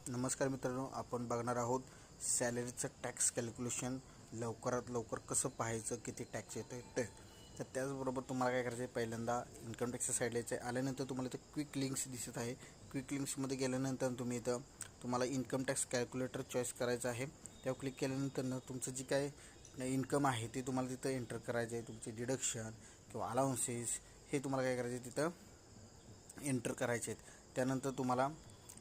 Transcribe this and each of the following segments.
नमस्कार मित्रांनो, आपण बघणार आहोत सॅलरीचं टॅक्स कॅल्क्युलेशन लवकरात लवकर कसं पाहायचं, किती टॅक्स येतो ते. तर त्याचबरोबर तुम्हाला काय करायचं आहे, पहिल्यांदा इन्कम टॅक्सच्या साईडला यायचं आहे. आल्यानंतर तुम्हाला इथं क्विक लिंक्स दिसत आहे. क्विक लिंक्समध्ये गेल्यानंतर तुम्हाला इन्कम टॅक्स कॅल्क्युलेटर चॉईस करायचं आहे. त्यावर क्लिक केल्यानंतर तुमचं जी काय इन्कम आहे ते तुम्हाला तिथं एंटर करायचं आहे. तुमचे डिडक्शन किंवा अलाउन्सेस हे तुम्हाला काय करायचे तिथं एंटर करायचे आहेत. त्यानंतर तुम्हाला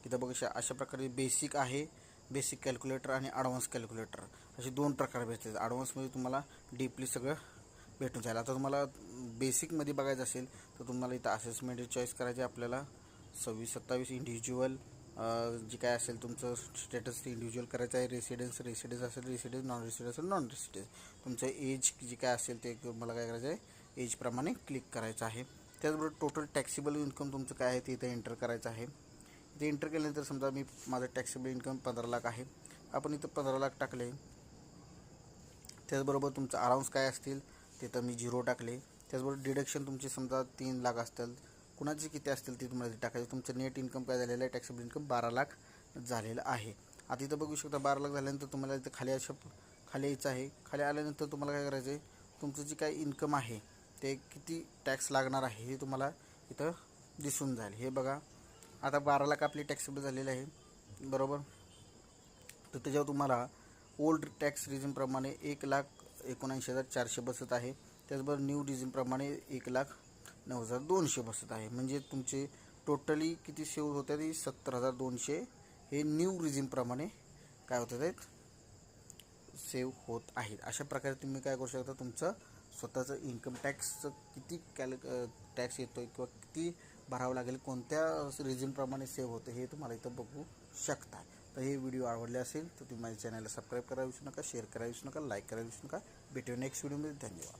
इथं बघू अशा प्रकारे बेसिक आहे, बेसिक कॅल्क्युलेटर आणि ॲडव्हान्स कॅल्क्युलेटर असे दोन प्रकार भेटतात. ॲडव्हान्समध्ये तुम्हाला डीपली सगळं भेटून जाईल. आता तुम्हाला बेसिकमध्ये बघायचं असेल तर तुम्हाला इथं असेसमेंट चॉईस करायचे आपल्याला 26-27 इंडिव्हिज्युअल जी काय असेल तुमचं स्टेटस ते इंडिव्हिज्युअल करायचं आहे. रेसिडेन्स असेल रेसिडेन्स, नॉन रेसिडेन्स असेल नॉन रेसिडेन्स. तुमचं एज जी काय असेल ते मला काय करायचं आहे, एजप्रमाणे क्लिक करायचं आहे. त्याचबरोबर टोटल टॅक्सिबल इन्कम तुमचं काय आहे ते इथं एंटर करायचं आहे. इथे एंटर केल्यानंतर समजा माझं टॅक्सेबल इन्कम 15 लाख आहे. आपण इथं 15 लाख टाकले. त्याचबरोबर तुमचं अलाउन्स काय असतील तिथं मी 0 टाकले. त्याचबरोबर डिडक्शन तुमचे समजा 3 लाख असतील, कुणाचे किती असतील ते तुम्हाला टाकायचे. तुमचं नेट इन्कम काय झालेलं आहे, टॅक्सेबल इन्कम 12 लाख झालेलं आहे. आता इथं बघू शकता 12 लाख झाल्यानंतर तुम्हाला इथं खाली यायचं आहे. खाली आल्यानंतर तुम्हाला काय करायचं आहे, तुमचं जी काय इन्कम आहे ते किती टॅक्स लागणार आहे हे तुम्हाला इथं दिसून जाईल. हे बघा, आता 12 लाख आपली टॅक्सेबल झालेले आहे, बरोबर. तर त्याच्यावर तुम्हाला ओल्ड टॅक्स रिझनप्रमाणे 1,79,400 बसत आहे. त्याचबरोबर न्यू रिझनप्रमाणे 1,09,200 बसत आहे. म्हणजे तुमचे टोटली किती सेव्ह होत आहे, 70,200 हे न्यू रिझनप्रमाणे काय होत आहेत, सेव्ह होत आहेत. अशा प्रकारे तुम्ही काय करू शकता, तुमचं स्वतःचं इन्कम टॅक्सचं किती टॅक्स येतो आहे किंवा किती भरावं लागेल, कोणत्या रिझनप्रमाणे सेव्ह होतं हे तुम्हाला इथं बघू शकता. तर हे व्हिडिओ आवडले असेल तर तुम्ही माझ्या चॅनलला सबस्क्राईब करायला विसरू नका, शेअर करायला विसरू नका, लाईक करायला विसरू नका. भेटूया नेक्स्ट व्हिडिओमध्ये. धन्यवाद.